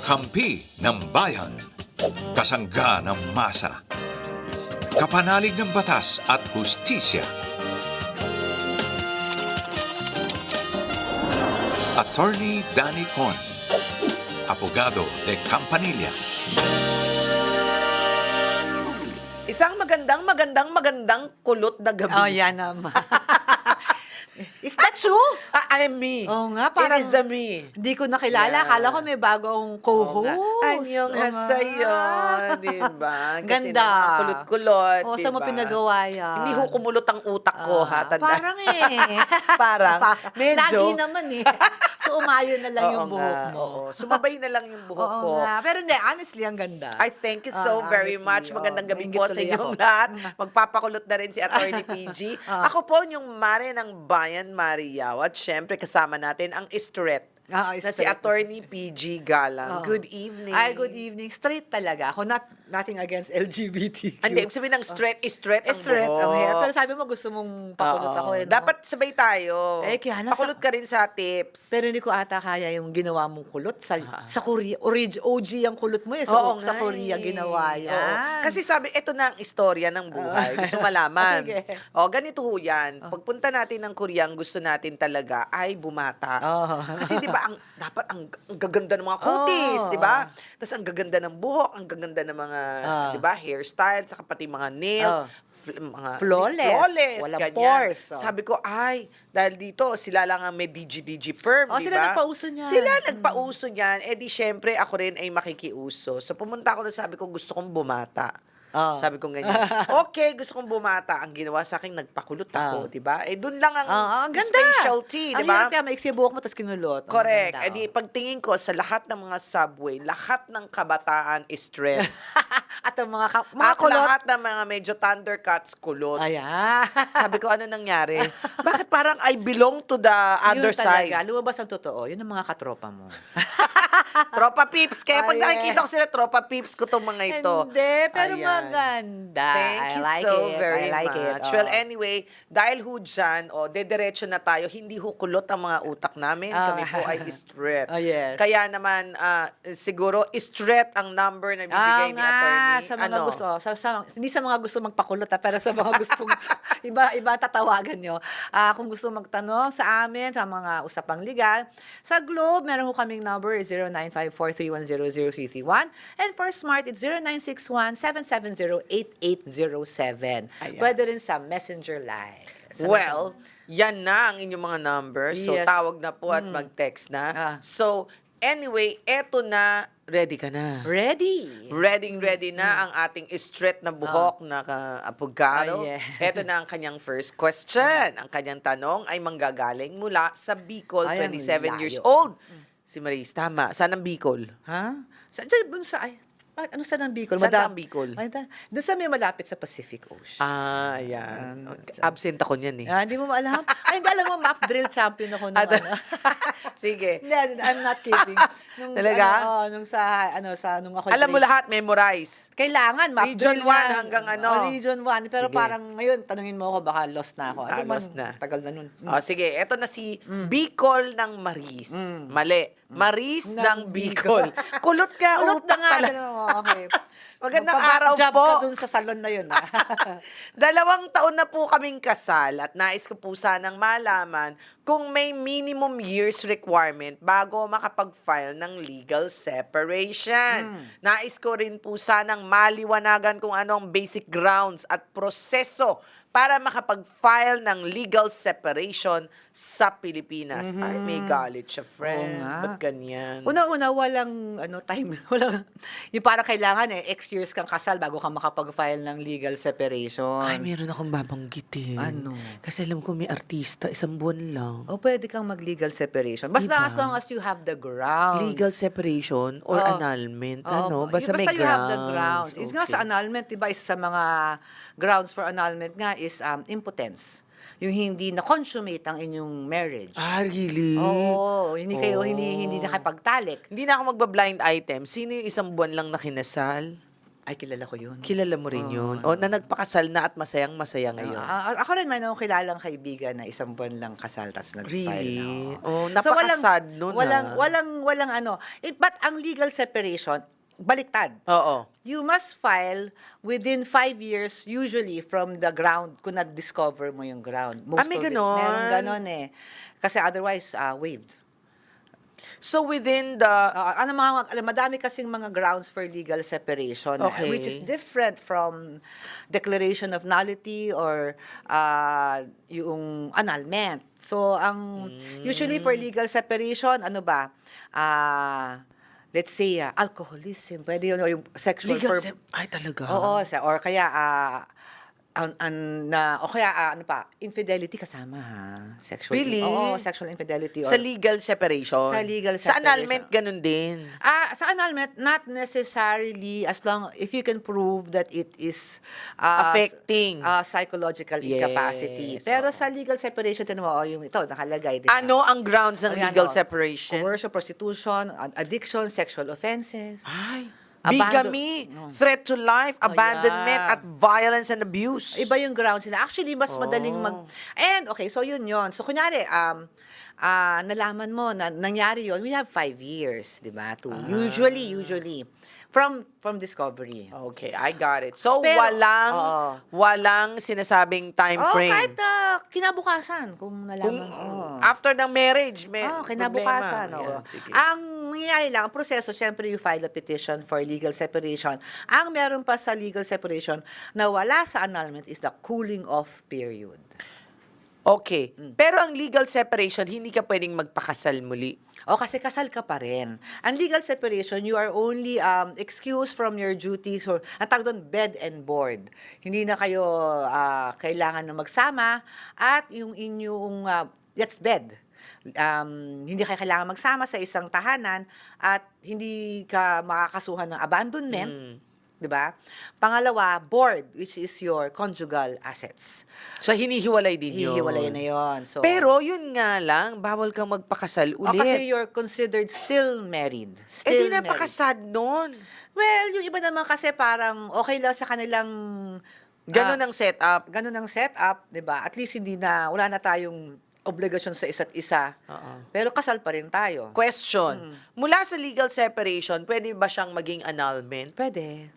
Kakampi ng bayan. Kasangga ng masa. Kapanalig ng batas at hustisya. Attorney Danny Con. Abogado de Campanilla. Isang magandang kulot na gabi. Oh, yan naman. Is that true? I am me. Oo nga, parang It is the me. Hindi ko nakilala. Yeah. Akala ko may bagong co-host. Anyong Oo nga. hasayo, diba? Kasi Ganda. naman kulot-kulot, O, saan mo pinagawa yan? Hindi ho kumulot ang utak ko, ha? Tanda. Parang eh. Parang, medyo. Lagi naman eh. So, umayo na lang yung Oo buhok nga, mo. oo. Sumabay na lang yung buhok Oo ko. nga. Pero hindi, honestly, ang ganda. I thank you so very Honestly, much. Magandang gabi nainggit po sa tuloy inyong ako. lahat. Magpapakulot na rin si Attorney PG. Ako po yung Mare ng Bayan Mariaw. At syempre kasama natin ang Istret. Na si Istret. Attorney PG Galang. Oo. Good evening. Ay, good evening. Straight talaga. Ako, nothing against LGBTQ. Hindi, ibig sabihin ng straight ang Straight ang buhok. hair. Pero sabi mo gusto mong pakulot Oo. ako. Eh, no? Dapat sabay tayo. Eh, kaya lang Pakulot ka rin sa tips. Pero hindi ko ata kaya yung ginawa mong kulot sa Korea. OG ang kulot mo eh. Oo Sa nga Korea eh. ginawa yan. Oo. Kasi sabi, ito na ang istorya ng buhay. Gusto malaman. Sige. O, ganito ho yan. Pagpunta natin ng Korea, ang gusto natin talaga ay bumata. Kasi di ba, dapat ang gaganda ng mga kutis, di ba? Tapos ang gaganda ng buhok, ang gaganda ng mga, di ba, hairstyle, saka pati mga nails, mga Flawless. Walang ganyan. pores. Sabi ko, ay, dahil dito, sila lang ang may DG perm, di ba? Sila nagpauso niyan. Sila nagpauso niyan. Eh di, syempre, ako rin ay makikiuso. So, pumunta ako na sabi ko, gusto kong bumata. Sabi ko ganyan. Okay, gusto kong bumata. Ang ginawa sa akin, nagpakulot ako, di ba? Eh, dun lang ang ganda. specialty, di Ang ba? hirap kaya maiksi buhok mo, tapos kinulot. Ang Correct. ganda, Eh di, pagtingin ko sa lahat ng mga subway, lahat ng kabataan is trend. At ang mga At kulot. lahat ng mga medyo thundercats kulot. Ayan. Sabi ko, ano nangyari? Bakit parang I belong to the other Yun talaga. side? Lumabas ang totoo. Yun ang mga katropa mo. Tropa peeps. Kaya pag Ayan. nakikita ko sila, tropa peeps ko itong mga ito. Hindi, pero Ayan. maganda. Thank I you like so it. very I like much. It. Well, anyway, dahil ho dyan, dediretso na tayo, hindi ho kulot ang mga utak namin. Kami po ay straight. Yes. Kaya naman, siguro, straight ang number na bibigay ni attorney. Sa mga gusto, hindi sa mga gusto magpakulot, pero sa mga gustong iba tatawagan nyo. Kung gusto magtanong sa amin, sa mga usapang legal, sa Globe, meron ko kaming number, 0954-310-0331. And for Smart, it's 0961-770-8807. Pwede rin sa Messenger Live. Well, yan na ang inyong mga numbers. So, Yes. tawag na po at mag-text na. So, anyway, eto na, ready ka na. Ready. Ready na ang ating straight na buhok na abogado. Yeah. Ito na ang kanyang first question. Ang kanyang tanong ay manggagaling mula sa Bicol, Ay, ang 27 years layo. old. Si Maris, tama. Saan ang Bicol? Ha? Ano sa ng Bicol? Saan ang Bicol? Doon sa may malapit sa Pacific Ocean. Ayan. Absent ako niyan eh. Hindi mo alam? Ay, hindi alam mo, map drill champion ako nung Sige. Hindi, I'm not kidding. Talaga? Nung ako. Alam mo lahat, memorize. Kailangan, map Region drill 1 hanggang ano? Region 1. Pero Sige. parang ngayon, tanungin mo ako, baka lost na ako. Lost na. Tagal na nun. Sige, eto na si Bicol ng Maris. Mali. Maris ng Bicol. Kulot ka, Ulot utak na nga. talaga. Okay. Magandang araw Job po. ka dun sa salon na yun. 2 taon na po kaming kasal at nais ko po sanang malaman kung may minimum years requirement bago makapag-file ng legal separation. Nais ko rin po sanang maliwanagan kung ano ang basic grounds at proseso para makapag-file ng legal separation sa Pilipinas. Ay, may galit siya, friend. Oo nga. Ba't ganyan? Una-una, walang time. Yung parang kailangan X years kang kasal bago ka makapag-file ng legal separation. Ay, meron akong babanggitin. Ano? Kasi alam ko may artista, 1 buwan lang. O pwede kang mag-legal separation. Basta Diba? as long as you have the grounds. Legal separation or annulment, Oo, Basta may you have the grounds. grounds. It's nga sa annulment, diba, isa sa mga grounds for annulment nga is impotence. Yung hindi na-consummate ang inyong marriage. Really? Oo, hindi kayo, hindi nakapagtalik. Hindi na ako magba-blind item. Sino yung 1 buwan lang na kinasal? Ay, kilala ko yun. Kilala mo rin yun. O, na nagpakasal na at masayang-masaya ngayon. Ako rin, mayroon akong kilalang kaibigan na isang buwan lang kasal, tapos nag-file Really? na. Oh, napaka-sad nun, Walang ano. But ang legal separation, baliktad. Oo. You must file within 5 years, usually, from the ground, kung na-discover mo yung ground. May ganon? Meron ganon eh. Kasi otherwise, waived. So, within the... Madami kasing mga grounds for legal separation, Okay. which is different from declaration of nullity or yung annulment. So, usually for legal separation, ano ba? Let's say, alcoholism. Pwede yun, o yung sexual... Ay, talaga? Oo, or kaya, ano pa, infidelity kasama, ha? Sexual. Really? Oo, sexual infidelity. Sa legal separation? Sa legal Sa separation. annulment, ganun din. Sa annulment, not necessarily as long if you can prove that it is Affecting. Psychological Yes, incapacity. Pero sa legal separation, tinan mo, yung ito, nakalagay. Diba? Ano ang grounds ng Ayan, legal oh, separation? Coercion, prostitution, addiction, sexual offenses. Ay, Abandon- bigamy, threat to life, abandonment, yeah. at violence and abuse. Iba yung grounds nila. Actually, mas madaling And, okay, so yun yun. So, kunyari, nalaman mo na nangyari yun, we have 5 years, di ba? Usually. From discovery. Okay, I got it. So, Pero, walang sinasabing time frame. Kahit kinabukasan, kung nalaman. Kung after ng marriage, may Kinabukasan. problema. Yan, sige. Ang nangyayari lang, ang proseso, syempre you file a petition for legal separation. Ang meron pa sa legal separation na wala sa annulment is the cooling off period. Okay. Pero ang legal separation, hindi ka pwedeng magpakasal muli. Kasi kasal ka pa rin. Ang legal separation, you are only excused from your duties or ang tawag doon, bed and board. Hindi na kayo kailangan na magsama at yung inyong, that's bed. Hindi kayo kailangan magsama sa isang tahanan at hindi ka makakasuhan ng abandonment. 'Di ba? Pangalawa, board, which is your conjugal assets. So, hinihiwalay din yun. Hihiwalay na 'yon. So, Pero, yun nga lang, bawal kang magpakasal ulit. kasi you're considered still married. di Still married. napakasad nun. Well, yung iba naman kasi parang okay lang sa kanilang Ganun ang setup. ganun ang setup, 'di ba? At least wala na tayong obligasyon sa isa't isa. Pero kasal pa rin tayo. Question. Mula sa legal separation, pwede ba siyang maging annulment? Pwede.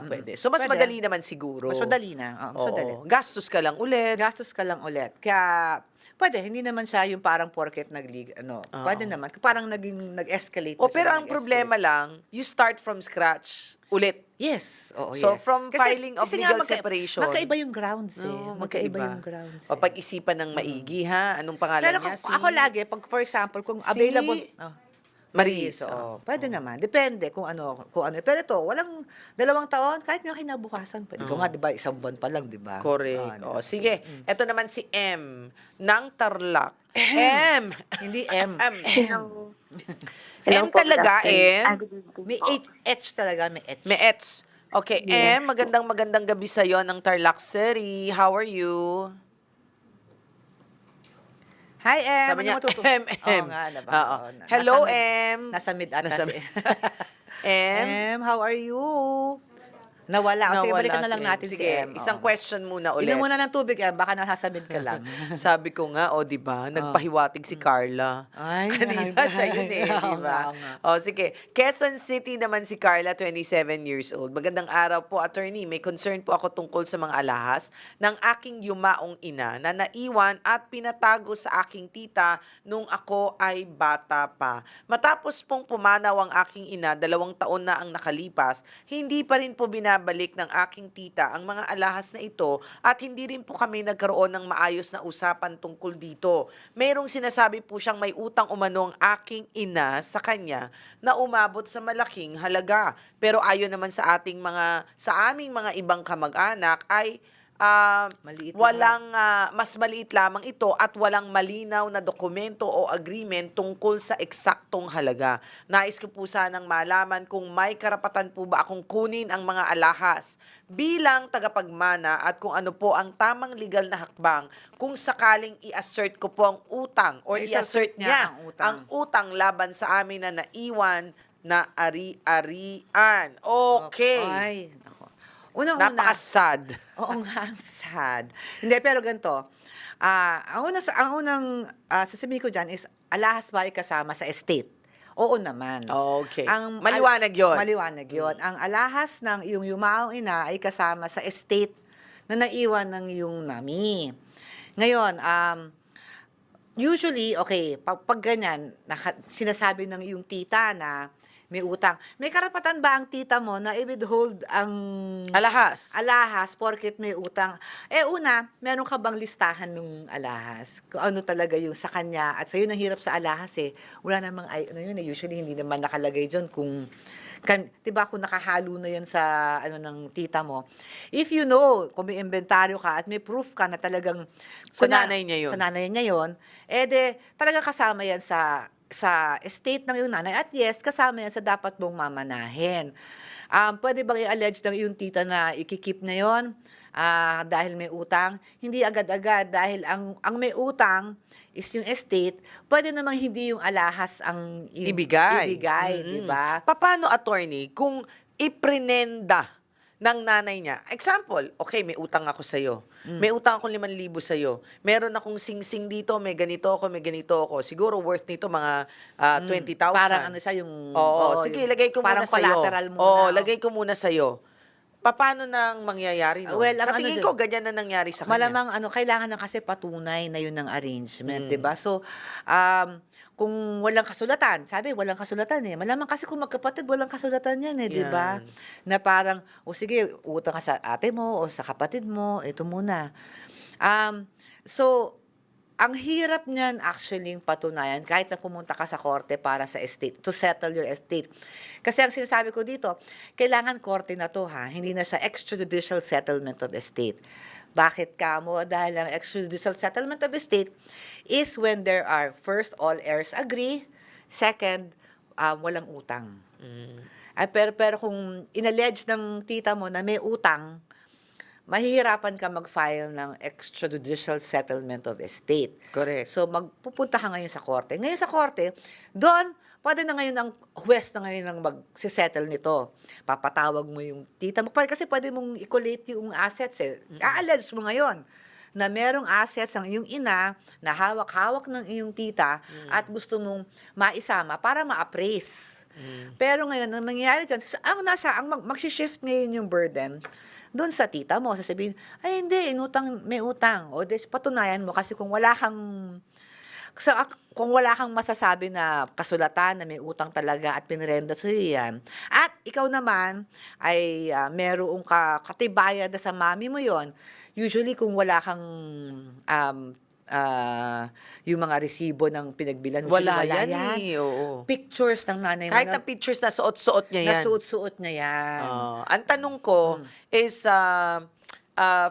Pwede. So, mas Pwede. madali naman siguro. Mas madali na. Mas Oo. madali. Gastos ka lang ulit. Gastos ka lang ulit. Kaya pwede, hindi naman siya yung parang porket pwede naman. Parang nag-escalate. Pero ang problema lang, you start from scratch ulit. Yes. Oo, So, yes. from filing of kasi nga legal separation. Magkaiba yung grounds eh. Oo, Magkaiba yung grounds. O pag-isipan ng maigi, ha? Anong pangalan Pero niya? ako lagi, for example, kung available... Maris. Oo. Pwede naman. Depende kung ano. Pero ito, walang 2 taon, kahit nga kinabukasan. Pwede ko nga, di ba, 1 buwan pa lang, di ba? Correct. Diba? Sige. Ito naman si M ng Tarlac. M. Hindi M. Hello M po, talaga, good afternoon. M? Good evening May po. H talaga, may H. May Ets. Okay, Yes. M, magandang gabi sa'yo ng Tarlac City. How are you? Hi, M. Sabi niya, Ano matuto? M. Oo nga, diba? Oo. Oo, Hello, nasa mid- M. Nasa mid ata Nasa si mid. M. M, how are you? Nawala. Sige, Nawala balikan na lang si M. natin Sige, si M. isang Oo. question muna ulit. Inom muna ng tubig, M. Baka nasasamid ka lang. Sabi ko nga, di ba, nagpahiwatig si Carla. Ay, Kanina siya yun di Oo ba? nga. Sige. Quezon City naman si Carla, 27 years old. Magandang araw po, attorney. May concern po ako tungkol sa mga alahas ng aking yumaong ina na naiwan at pinatago sa aking tita nung ako ay bata pa. Matapos pong pumanaw ang aking ina, 2 taon na ang nakalipas, hindi pa rin po binabalik ng aking tita ang mga alahas na ito at hindi rin po kami nagkaroon ng maayos na usapan tungkol dito. Merong sinasabi po siyang may utang umano ang aking ina sa kanya na umabot sa malaking halaga. Pero ayon naman sa aming mga ibang kamag-anak ay Maliit lang. walang mas maliit lamang ito at walang malinaw na dokumento o agreement tungkol sa eksaktong halaga. Nais ko po sanang malaman kung may karapatan po ba akong kunin ang mga alahas bilang tagapagmana at kung ano po ang tamang legal na hakbang kung sakaling i-assert ko po ang utang or i-assert niya ang utang laban sa amin na naiwan na ari-arian. Okay. Ay, ako. Unang-una, Napaka-sad. oo nga, ang sad. Hindi, pero ganito, ang unang sasabihin ko diyan is, alahas ba ay kasama sa estate? Oo naman. Okay. Maliwanag yun. Maliwanag yun. Ang alahas ng iyong yumaong ina ay kasama sa estate na naiwan ng iyong mami. Ngayon, usually, okay, pag ganyan, sinasabi ng iyong tita na may utang. May karapatan ba ang tita mo na i-withhold ang alahas porket may utang? Una, meron ka bang listahan ng alahas? Kung ano talaga yung sa kanya at sa'yo nang hirap sa alahas wala namang, usually hindi naman nakalagay dyan kung, diba kung nakahalo na yan sa ng tita mo. If you know, kung may inventaryo ka at may proof ka na talagang Sa nanay niya yun. Sa nanay niya yun, talaga kasama yan sa estate ng iyong nanay at yes, kasama yan sa dapat mong mamanahin. Pwede bang i-allege ng iyong tita na ikikip na yon dahil may utang? Hindi agad-agad dahil ang may utang is yung estate, pwede namang hindi yung alahas ang Ibigay. di ba? Paano, attorney, kung iprenenda ng nanay niya? Example, okay, may utang ako sa'yo. May utang akong 5,000 sa'yo. Meron akong sing-sing dito, may ganito ako, may ganito ako. Siguro worth nito mga 20,000. Parang siya yung... Oo, sige, lagay ko muna parang sa'yo. collateral muna. Oo, lagay ko muna sa'yo. Paano nang mangyayari no? Well, Sa ang tingin ko, ganyan na nangyari sa kanya. Malamang kailangan na kasi patunay na yun ng arrangement, 'di ba? So, kung walang kasulatan, sabi walang kasulatan Malamang kasi kung magkapatid, walang kasulatan yan 'di ba? Yan. Na parang, sige, utang ka sa ate mo o sa kapatid mo, ito muna. So, ang hirap niyan actually patunayan kahit na pumunta ka sa korte para sa estate, to settle your estate. Kasi ang sinasabi ko dito, kailangan korte na to hindi na siya extrajudicial settlement of estate. Bakit kamo? Dahil ang extrajudicial settlement of estate is when there are, first, all heirs agree, second, walang utang. Pero kung inallege ng tita mo na may utang, mahihirapan ka mag-file ng extrajudicial settlement of estate. Correct. So, magpupunta ka ngayon sa korte. Ngayon sa korte, doon, pwede na ngayon ang huwes na ngayon ang mag-settle nito. Papatawag mo yung tita mo. Kasi pwede mong i-collate yung assets A-allege mo ngayon na merong assets ang iyong ina na hawak-hawak ng iyong tita at gusto mong maisama para ma-appraise. Pero ngayon, ang mangyayari dyan, mag-shift ngayon yung burden doon sa tita mo, sasabihin, ay hindi, may utang. O patunayan mo kasi kung wala kang masasabi na kasulatan na may utang talaga at pinrenda sa iyo yan, at ikaw naman ay merong katibayan na sa mami mo yon, usually kung wala kang yung mga resibo ng pinagbilan, Wala yan. Oo. Pictures ng nanay mo. Kahit na pictures na suot-suot niya yan. Nasuot-suot niya yan. Ang tanong ko is,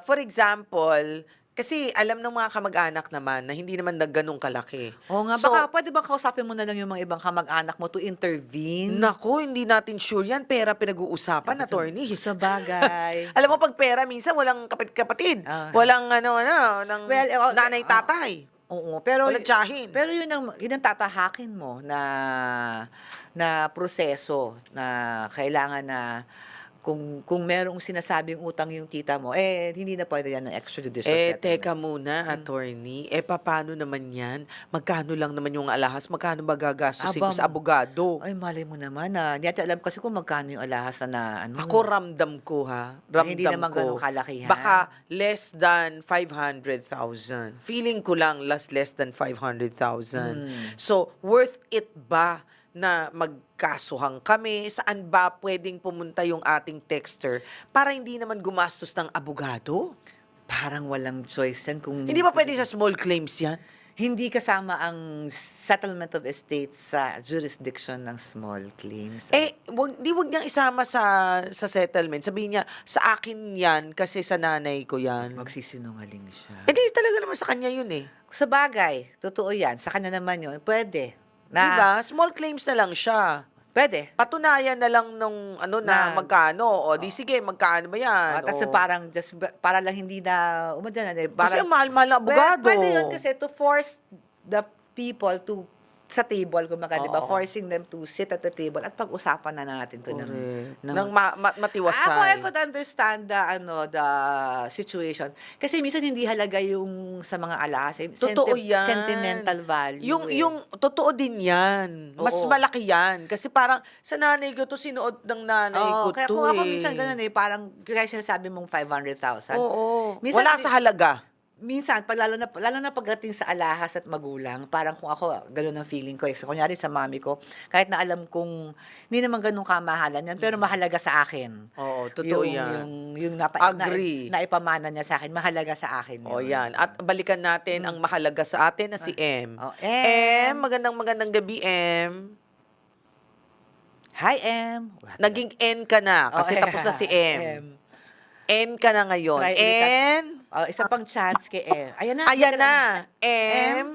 for example, kasi alam ng mga kamag-anak naman na hindi naman ganun kalaki. Oo nga, So, baka pwede bang kausapin mo na lang yung mga ibang kamag-anak mo to intervene? Naku, hindi natin sure yan. Pera pinag-uusapan, attorney. Sa bagay. Alam mo, pag pera, minsan walang kapatid. Ah. Walang ng Well, nanay-tatay. Oo, pero Walang tiyahin. Pero yun ang tatahakin mo na proseso na kailangan na kung merong sinasabing utang yung tita mo, hindi na pwede yan ng extrajudicial settlement. Teka muna, attorney. Paano naman yan? Magkano lang naman yung alahas? Magkano ba gagastusin ko Aba, sa abogado? Ay, malay mo naman Hindi natin alam kasi kung magkano yung alahas na ano. Ako ramdam ko Ramdam Hindi naman ko. ganun kalakihan. Baka less than 500,000. Feeling ko lang less than 500,000. So, worth it ba na magkasuhan kami? Saan ba pwedeng pumunta yung ating texter para hindi naman gumastos ng abogado? Parang walang choice yan kung... Hindi ba pwede sa small claims yan? Hindi kasama ang settlement of estates sa jurisdiction ng small claims. Wag niyang isama sa settlement. Sabihin niya, sa akin yan kasi sa nanay ko yan. Magsisinungaling siya. Di talaga naman sa kanya yun Sa bagay, totoo yan. Sa kanya naman yun, pwede. Diba? Small claims na lang siya. Pwede. Patunayan na lang nung na magkano. O di sige, magkano ba yan? Kasi parang para lang hindi na umadyan. Kasi ang mahal-mahal na abogado. Pwede yun kasi to force the people to sa table, kumbaga, di ba? Oo. Forcing them to sit at the table at pag-usapan na natin to Correct. ng Nang matiwasay. Ako, I could understand the situation. Kasi minsan hindi halaga yung sa mga alahas. Totoo yan. Sentimental value. Yung totoo din yan. Mas Oo. malaki yan. Kasi parang sa nanay ko to, sinuot ng nanay ko Kaya to kung ako eh. minsan ganun parang kaya sinasabi mong 500,000. Oo. Minsan, Wala sa halaga. Minsan, lalo na pagdating sa alahas at magulang, parang kung ako, gano'n ang feeling ko. So, kunyari sa mami ko, kahit na alam kong hindi naman ganun kamahalan yan, pero mahalaga sa akin. Oo, totoo yan. Yung Agree. naipamana niya sa akin, mahalaga sa akin O yun. yan. At balikan natin ang mahalaga sa atin na si M. Oh, M. Magandang gabi, M. Hi, M. Naging N ka na kasi Okay. tapos na si M. N ka na ngayon. Try ulit. N. Isa pang chance kay M. Ayan na. Ayan dito na. M.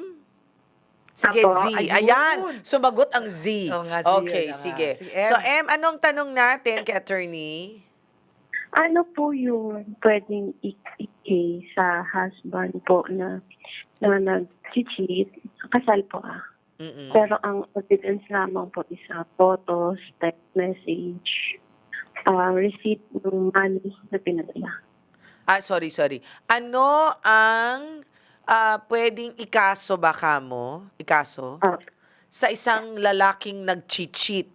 Sige, Apo, Z. ayun. Ayan. Sumagot ang Z. Oo nga, Z, Okay, yun na nga. sige. Si M. So, M, anong tanong natin kay attorney? Ano po yung pwedeng i-case sa husband po na nag-cheat? Kasal po Mm-mm. Pero ang evidence lamang po is photos, text message, receipt ng money na pinadala. Sorry. Ano ang pwedeng ikaso baka mo? Ikaso? Ah, Sa isang lalaking nag-cheat.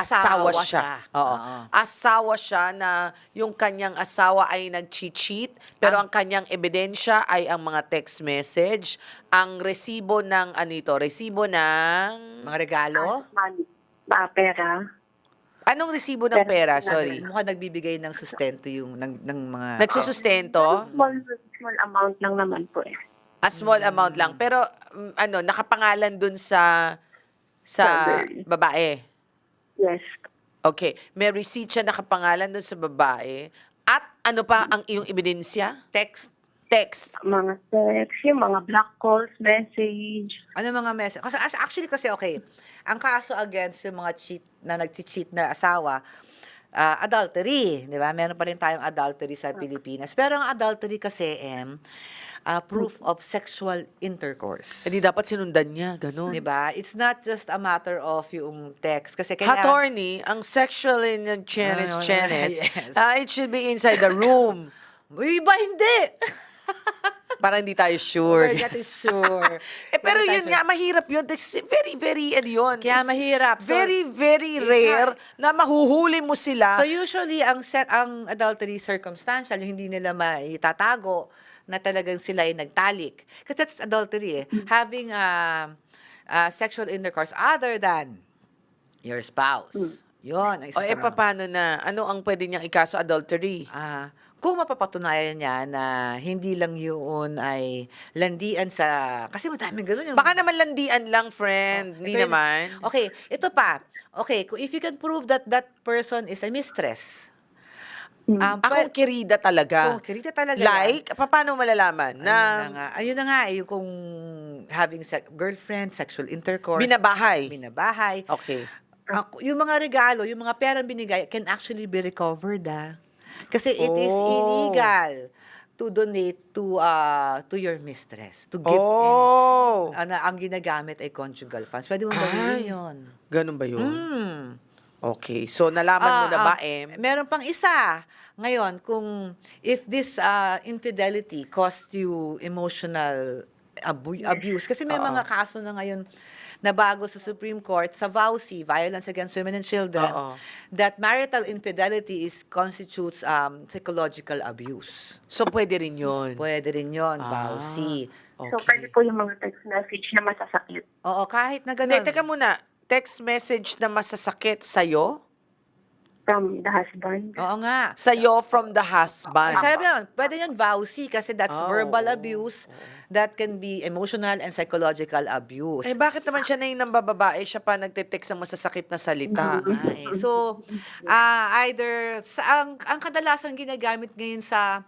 Asawa Asawa siya. siya. Oo. Oo. Asawa siya na yung kanyang asawa ay nag-cheat, pero ang kanyang ebidensya ay ang mga text message, ang resibo ng resibo ng Mga regalo. money, pera. anong resibo ng pera? Sorry. Mukhang nagbibigay ng sustento yung ng mga... Nagsusustento? Small amount lang naman po eh. A small amount lang. Pero nakapangalan dun sa Sabi. babae. Yes. Okay. May receipt siya nakapangalan dun sa babae. At ano pa ang iyong ebidensya? Text. Text. Mga text, yung mga black calls, message. Ano mga message? Kasi okay, ang kaso against yung mga nag-cheat na asawa, adultery, di ba? Meron pa rin tayong adultery sa Pilipinas. Pero ang adultery kasi, proof of sexual intercourse. Hindi dapat sinundan niya. Ganun. Di ba? It's not just a matter of yung text. Kasi kailangan... Attorney, ang sexual in chenes, Yes. it should be inside the room. Iba hindi! Para hindi tayo sure. We're not sure. Pero We're not yun sure. nga, mahirap yun. It's very, very, yun. Kaya It's mahirap. So, very, very it's rare na mahuhuli mo sila. So usually ang adultery circumstantial, yung hindi nila maitatago na talagang sila ay nagtalik. Kasi that's adultery eh. Having sexual intercourse other than your spouse. Yun, ang isa sa mga- paano na? Ano ang pwede niyang ikaso adultery? Kung mapapatunayan niya na hindi lang yun ay landian sa... Kasi madaming gano'n yung... Baka naman landian lang, friend. Hindi Pero- naman. Okay, ito pa. Okay, if you can prove that that person is a mistress. Akong kirida talaga. Kirita talaga. Like, paano malalaman? Ayun na nga, yung kung having girlfriend, sexual intercourse. Binabahay. Binabahay. Okay. Yung mga regalo, yung mga perang binigay can actually be recovered, Kasi it is illegal to donate to your mistress, to give ang ginagamit ay conjugal funds. Pwede mo gawin yun. Ganun ba yun? Okay. So, nalaman mo na ba, Em? Meron pang isa. Ngayon, kung if this infidelity cost you emotional abuse, kasi may mga kaso na ngayon na bago sa Supreme Court sa VAUSI, Violence Against Women and Children, that marital infidelity constitutes psychological abuse. So, pwede rin yun. Pwede rin yun, VAUSI. So, pwede po yung mga text message na masasakit. Oo, kahit na Hindi, gano'n. teka muna. Text message na masasakit sa'yo? From the husband. Oo nga. Sa'yo from the husband. Sabi yun, pwede yun VAUSI kasi that's verbal abuse that can be emotional and psychological abuse. Bakit naman siya na yung nambababae, siya pa nagte-text ng masasakit na salita? So, either, ang kadalasan ginagamit ngayon sa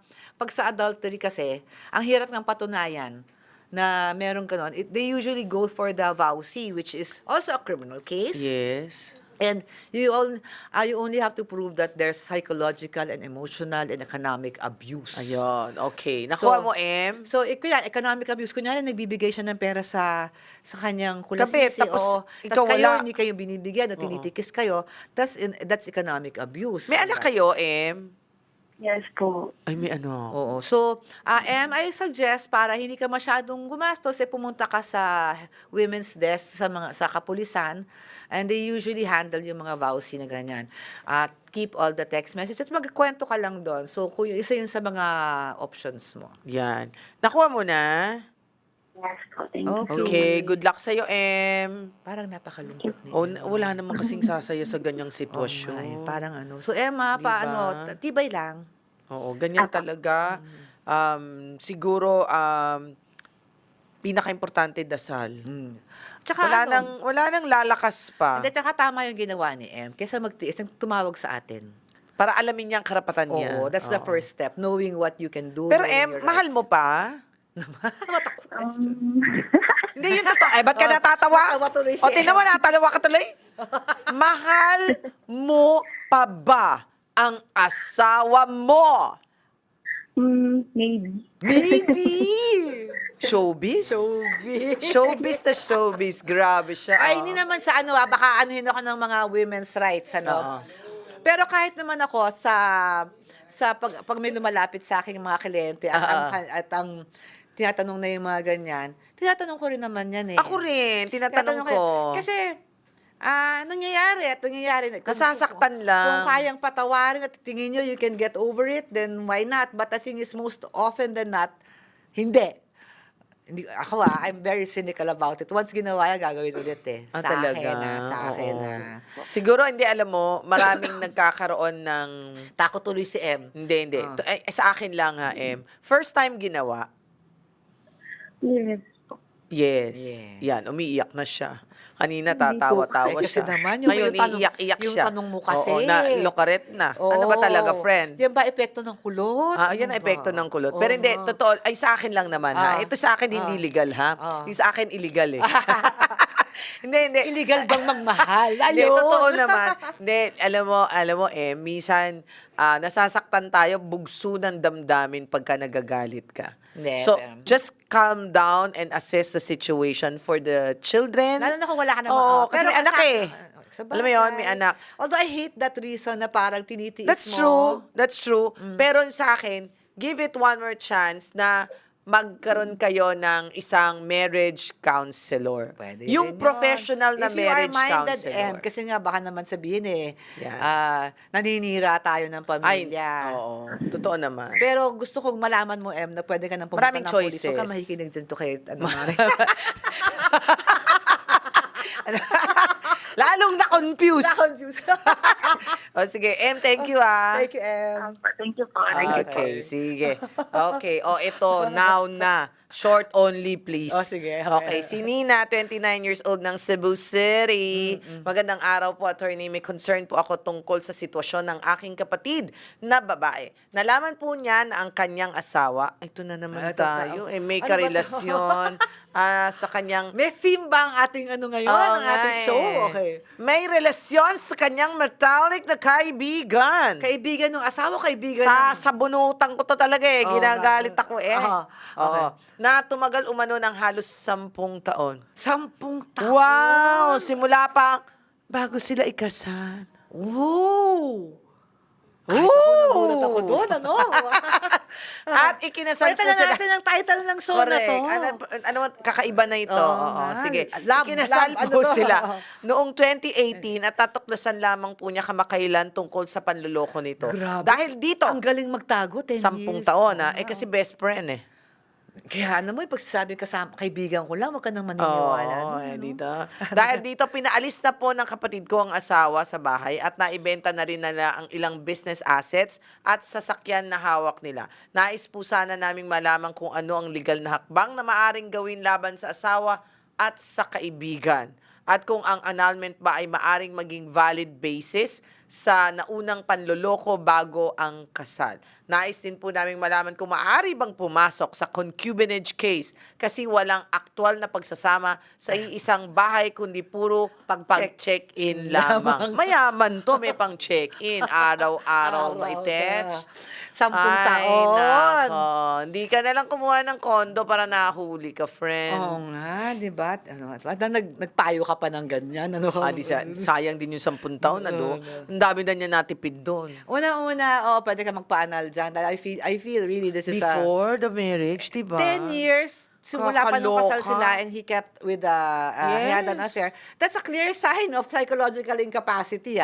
adultery kasi, ang hirap ng patunayan na meron ganon. They usually go for the VAUSI, which is also a criminal case. Yes. And you only have to prove that there's psychological and emotional and economic abuse. Ayun, okay. Nakuha mo, M? So, kunyari, economic abuse. Kunyari, nagbibigay siya ng pera sa kanyang kulasisi. Tapos o, ikaw tas kayo, wala. hindi kayo binibigyan o tinitikis kayo. That's economic abuse. May anak kayo, M? Yes po. Ay, may ano. Oo. So, I suggest para hindi ka masyadong gumastos, pumunta ka sa women's desk sa kapulisan, and they usually handle yung mga vowsy na ganyan. At keep all the text messages. Magkwento ka lang doon. So, isa yun sa mga options mo. Yan. Nakuha mo na? Yes po. Thank you. Okay, good luck sa'yo, M. Parang napakalungkot ni Oh, Emma. wala naman kasing sasaya sa ganyang Oo nga sitwasyon. parang ano. So, Emma, Diba? paano? Tibay lang. Oo, ganyan talaga. Siguro, pinaka-importante dasal. Tsaka Wala nang lalakas pa. Hindi, tsaka tama yung ginawa ni Em. Kesa magtiis, tumawag sa atin. Para alamin niya ang karapatan niya. Oo, that's the Oo. first step. Knowing what you can do. Pero knowing M, your mahal rights. mo pa? What a question. Hindi yun totoo. Eh, ba't ka natatawa? Natawa tuloy si O, tingnan mo, Em. natalawa ka tuloy. Mahal mo pa ba ang asawa mo? Maybe. Baby! Showbiz? Showbiz. Showbiz na showbiz. Grabe siya. Ay, hindi naman sa baka anuhin ako ng mga women's rights, Oo. Pero kahit naman ako pag may lumalapit sa aking mga kliyente at ang tinatanong na yung mga ganyan, tinatanong ko rin naman yan eh. Ako rin, tinatanong ko. Kasi, nangyayari. Nasasaktan lang. Kung kayang patawarin at tingin nyo you can get over it, then why not? But the thing is, most often than not, hindi. I'm very cynical about it. Once ginawa yan, gagawin ulit eh. Sa talaga? akin Oo. na. Siguro, hindi, alam mo, maraming nagkakaroon ng... Takot tuloy si M. Hindi. Sa akin lang ha, M. First time ginawa, Yes po. yes. Yeah. Yan, umiiyak na siya. Kanina Hindi tatawa-tawa po. Eh, kasi siya. naman, yung Ngayon, tanong- iiyak-iyak yung siya. tanong mo kasi. Oo, na lokaret na. Ano ba talaga, friend? Yan ba epekto ng kulot? Yan ang epekto ng kulot. Pero hindi, totoo, ay sa akin lang naman ha. Ito sa akin hindi legal ha. Yung sa akin illegal eh. Hindi. Illegal bang magmahal? Hindi, Ayun. totoo naman. Hindi, alam mo minsan nasasaktan tayo, bugso ng damdamin pagka nagagalit ka. Hindi, So, pero- just calm down and assess the situation for the children. Lalo na kung wala ka naman. Oo, kasi may anak eh. Sa Alam mo yun, may bagay. anak. Although I hate that reason na parang tinitiis That's mo. true. That's true. Pero sa akin, give it one more chance na magkaroon kayo ng isang marriage counselor. Pwede Yung rin yun. professional na If you marriage are minded, counselor. kasi nga baka naman sabihin Yan. naninira tayo ng Ay, pamilya. oo. Totoo naman. Pero gusto kong malaman mo, Em, na pwede ka nang pumunta Maraming ng pulis. choices. Huwag ka makikinig dyan to kay Mari. Lalong na-confuse. Na-confused. O sige, M, thank you ah. Thank you, Em. Thank you po. Thank you po. Okay, sige. Okay, ito, now na. Short only, please. Sige. Okay, si Nina, 29 years old ng Cebu City. Magandang araw po, attorney. May concern po ako tungkol sa sitwasyon ng aking kapatid na babae. Nalaman po niya na ang kanyang asawa, ito na naman Ito tayo, pa. may Ano ba to? karelasyon sa kanyang May theme ba ang ating ngayon? Oo ang nga ating eh. show? Okay. May relasyon sa kanyang matalik na kaibigan. Kaibigan ng asawa, kaibigan ng... Sabunutan ko to talaga eh. Oo, Ginagalit nga. ako eh. Aha, Oo. Na tumagal umano ng halos 10 taon. 10 taon. Wow! Simula pa bago sila ikasal. Wow! Kahit Ooh! ako nagulat ako doon, ano? At ikinasal po Palitan na sila. natin ang title ng show na Correct. to. Ano, kakaiba na ito. Oo Oo, nga. sige. Love, Ikinasal love, po ano to? sila noong 2018 at tatuklasan lamang po niya kamakailan tungkol sa panluloko nito. Grabe. Dahil dito, Ang galing magtago, 10 10 years. taon kasi best friend eh. Kaya ano mo, pagsasabi ka sa kaibigan ko lang, huwag ka nang maniniwala. Oo, dito. Dahil dito, pinaalis na po ng kapatid ko ang asawa sa bahay at naibenta na rin nila ang ilang business assets at sasakyan na hawak nila. Nais po sana naming malaman kung ano ang legal na hakbang na maaring gawin laban sa asawa at sa kaibigan. At kung ang annulment ba ay maaring maging valid basis sa naunang panloloko bago ang kasal. Nais din po namin malaman kung maaari bang pumasok sa concubinage case kasi walang aktual na pagsasama sa iisang bahay kundi puro pag-check-in lamang. Mayaman to, may pang-check-in. Araw-araw may text. 10 Ay, taon. nako. Hindi ka na lang kumuha ng kondo para nahuli ka, friend. Oo nga, di ba? Nagpayo ka pa ng ganyan. Ano? Sayang din yung 10 taon, ano? Ang dami na niya natipid doon. Una, pwede ka magpa-anal dyan. I feel really this is Before the marriage, diba? 10 years. Simula pa nung kasal Kakaloka. sila and he kept with he had an Yes. affair. That's a clear sign of psychological incapacity,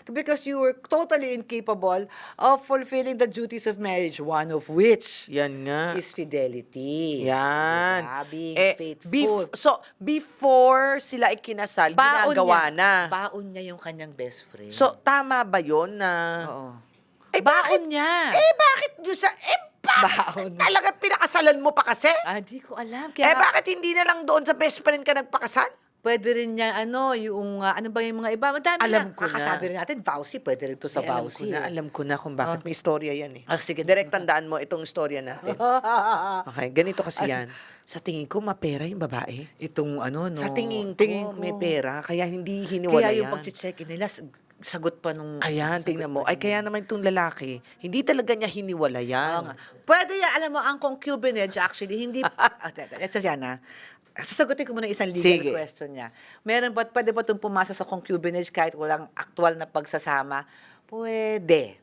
because you were totally incapable of fulfilling the duties of marriage, one of which Yan nga. is fidelity. Yan. Diba? Being faithful. So, before sila ikinasal, ginagawa na. Baon niya yung kanyang best friend. So, tama ba yun na... oo. bakit niya. bakit nyo sa... Baon. Talaga pinakasalan mo pa kasi? Di ko alam. Bakit hindi na lang doon sa best friend ka nagpakasal? Pwede rin niya, yung, ano ba yung mga iba? Madami Alam na. ko na. Kakasabi rin natin, vowsy. Pwede rin to sa vowsy. Alam ko na kung bakit may istorya yan eh. Sige. Direct tandaan mo itong istorya natin. Okay, ganito kasi yan. Sa tingin ko, mapera yung babae. Itong no? Sa tingin ko, may pera, kaya hindi hiniwala Kaya yung yan. pag-check-in nila, sagot pa nung... Ayan, sagot tingnan mo. pa Ay, kaya naman itong lalaki, hindi talaga niya hiniwala Oo yan. nga. Pwede yan, alam mo, ang concubinage actually, hindi... Ito yan, sasagutin ko muna isang legal Sige. question niya. Pwede ba itong pumasa sa concubinage kahit walang aktual na pagsasama? Pwede.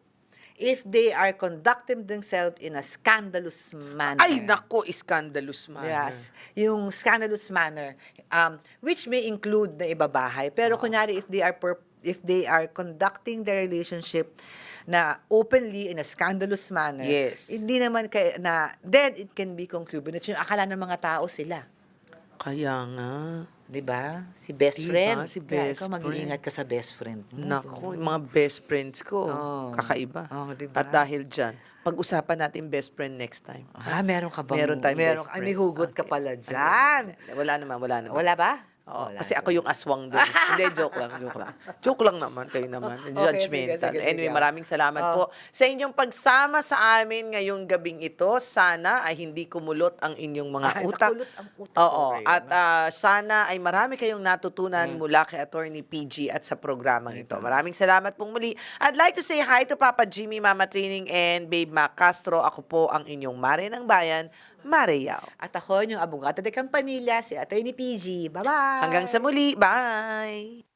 If they are conducting themselves in a scandalous manner. Ay, nako, scandalous man. Yes. Yung scandalous manner, which may include na ibabahay. Pero kunyari, if they are conducting their relationship na openly in a scandalous manner, Yes. hindi naman then it can be concubinage. Yung akala ng mga tao sila. Kaya nga. 'Di ba? Si best Diba? friend. Si Kaya best ikaw mag-iingat ka sa best friend mo. Nako, yung mga best friends ko, Oo. kakaiba. Oo, diba? At dahil dyan, pag-usapan natin best friend next time. Meron ka ba? Meron tayong best friend. Ay, may hugot ka Okay. pala dyan. Wala naman. Wala ba? Oo, Wala. kasi ako yung aswang doon. Hindi, joke lang. Joke lang naman, kayo naman. Judgmental. sige. Anyway, maraming salamat po sa inyong pagsama sa amin ngayong gabing ito. Sana ay hindi kumulot ang inyong mga utak. Nakulot ang utak Oo. ko ngayon. At sana ay marami kayong natutunan mula kay Attorney PG at sa programang ito. Maraming salamat pong muli. I'd like to say hi to Papa Jimmy, Mama Trining, and Babe Mac Castro. Ako po ang inyong Mare ng Bayan, Mare Yao. At ako yung abogado de Campanilla, si Atty. PG. Bye-bye! Hanggang sa muli. Bye!